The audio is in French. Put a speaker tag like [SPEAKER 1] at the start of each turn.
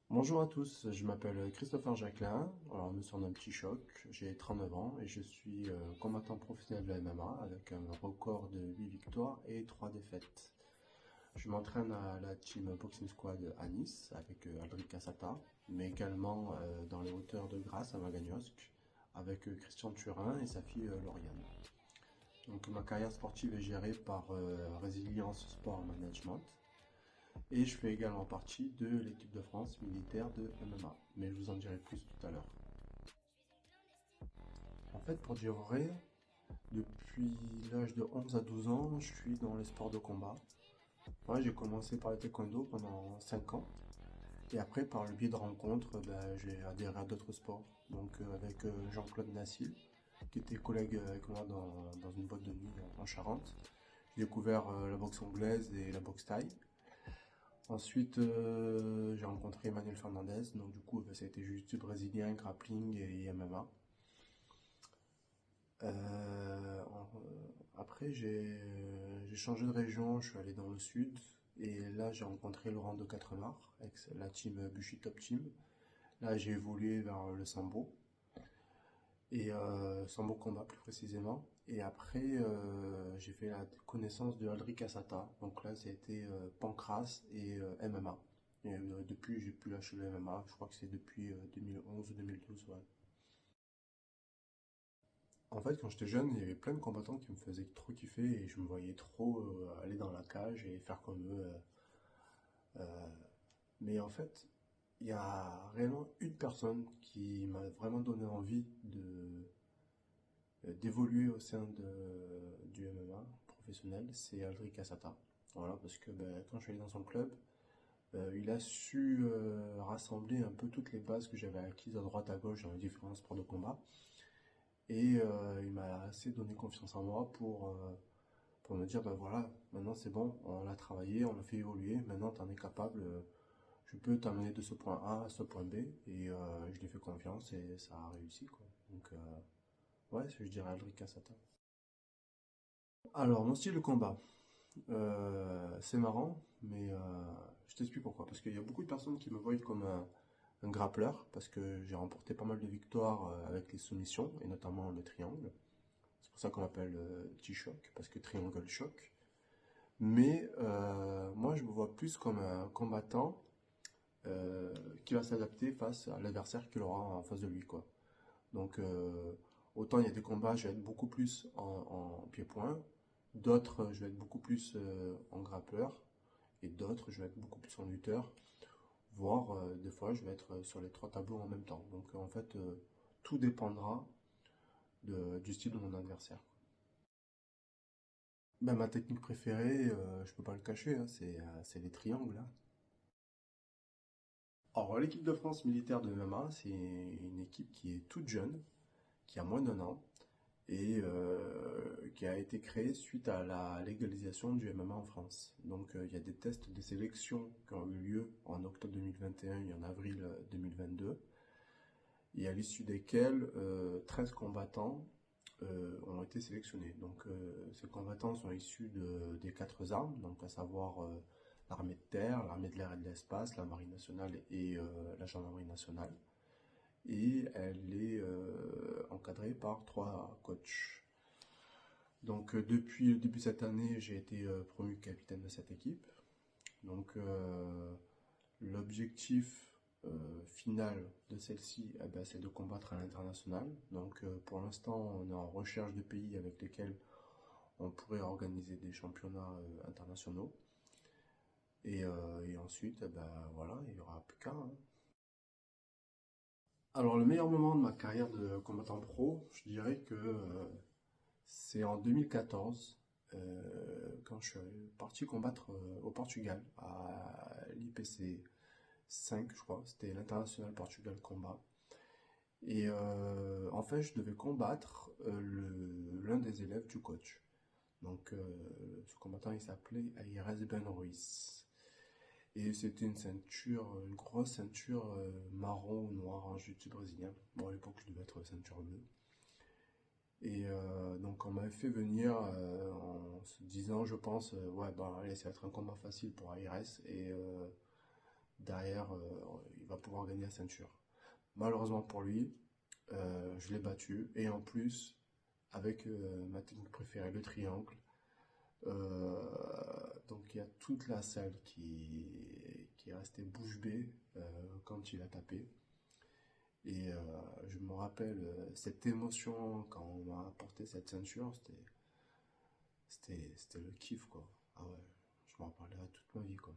[SPEAKER 1] Bonjour à tous, je m'appelle Christopher Jacquelin, alors je me surnomme Petit Choc, j'ai 39 ans et je suis combattant professionnel de la MMA avec un record de 8 victoires et 3 défaites. Je m'entraîne à la Team Boxing Squad à Nice avec Aldric Cassata, mais également dans les hauteurs de Grasse à Magagnosc avec Christian Turin et sa fille Lauriane. Donc ma carrière sportive est gérée par Résilience Sport Management. Et je fais également partie de l'équipe de France militaire de MMA. Mais je vous en dirai plus tout à l'heure. En fait, pour dire vrai, depuis l'âge de 11 à 12 ans, je suis dans les sports de combat. Ouais, j'ai commencé par le taekwondo pendant 5 ans. Et après, par le biais de rencontres, j'ai adhéré à d'autres sports. Donc avec Jean-Claude Nassil, qui était collègue avec moi dans une boîte de nuit en Charente. J'ai découvert la boxe anglaise et la boxe thaï. Ensuite, j'ai rencontré Emmanuel Fernandez, donc du coup, ça a été jiu-jitsu brésilien, grappling et MMA. Après, j'ai changé de région, je suis allé dans le sud, et là, j'ai rencontré Laurent de Quatremar, avec la team Bushi Top Team. Là, j'ai évolué vers le sambo, et sambo combat plus précisément. Et après, j'ai fait la connaissance de Aldric Cassata. Donc là, c'était Pancras et MMA. Et depuis, j'ai pu lâcher le MMA. Je crois que c'est depuis 2011 ou 2012. Ouais. En fait, quand j'étais jeune, il y avait plein de combattants qui me faisaient trop kiffer et je me voyais trop aller dans la cage et faire comme eux. Mais en fait, il y a réellement une personne qui m'a vraiment donné envie d'évoluer au sein du MMA professionnel, c'est Aldric Cassata. Voilà, parce que quand je suis allé dans son club, il a su rassembler un peu toutes les bases que j'avais acquises à droite à gauche dans les différents sports de combat. Et il m'a assez donné confiance en moi pour me dire, ben voilà, maintenant c'est bon, on l'a travaillé, on l'a fait évoluer, maintenant tu en es capable, je peux t'amener de ce point A à ce point B. Et je lui ai fait confiance et ça a réussi, quoi. Donc, ouais, je dirais Aldric Cassata. Alors, mon style de combat. C'est marrant, mais je t'explique pourquoi. Parce qu'il y a beaucoup de personnes qui me voient comme un grappleur, parce que j'ai remporté pas mal de victoires avec les soumissions, et notamment le triangle. C'est pour ça qu'on m'appelle T-Shock, parce que triangle choc. Mais moi, je me vois plus comme un combattant qui va s'adapter face à l'adversaire qu'il aura en face de lui, quoi. Donc, autant il y a des combats, je vais être beaucoup plus en pied-point, d'autres, je vais être beaucoup plus en grappleur, et d'autres, je vais être beaucoup plus en lutteur, voire des fois, je vais être sur les trois tableaux en même temps. Donc, en fait, tout dépendra du style de mon adversaire. Ben, ma technique préférée, je peux pas le cacher, hein, c'est les triangles, hein. Alors, l'équipe de France militaire de MMA, c'est une équipe qui est toute jeune, qui a moins d'un an, et qui a été créée suite à la légalisation du MMA en France. Donc il y a des tests de sélection qui ont eu lieu en octobre 2021 et en avril 2022, et à l'issue desquels 13 combattants ont été sélectionnés. Donc ces combattants sont issus des quatre armes, donc à savoir l'armée de terre, l'armée de l'air et de l'espace, la marine nationale et la gendarmerie nationale. Et elle est encadrée par trois coachs. Donc depuis le début de cette année, j'ai été promu capitaine de cette équipe. Donc l'objectif final de celle-ci, eh ben, c'est de combattre à l'international. Donc pour l'instant, on est en recherche de pays avec lesquels on pourrait organiser des championnats internationaux. Et ensuite, eh ben, voilà, il n'y aura plus qu'à, hein. Alors le meilleur moment de ma carrière de combattant pro, je dirais que c'est en 2014, quand je suis parti combattre au Portugal, à l'IPC 5, je crois, c'était l'International Portugal Combat. Et en fait, je devais combattre l'un des élèves du coach. Donc, ce combattant, il s'appelait Aires Ben Ruiz. Et c'était une ceinture, une grosse ceinture marron ou noire en jiu-jitsu brésilien. Bon, à l'époque, je devais être ceinture bleue. Et donc on m'avait fait venir en se disant, je pense, ouais, bah allez, ça va être un combat facile pour Aires et derrière, il va pouvoir gagner la ceinture. Malheureusement pour lui, je l'ai battu, et en plus, avec ma technique préférée, le triangle. Donc il y a toute la salle qui est restée bouche bée quand il a tapé. Et je me rappelle cette émotion quand on m'a apporté cette ceinture, c'était le kiff quoi. Ah ouais, je m'en rappellerai toute ma vie quoi.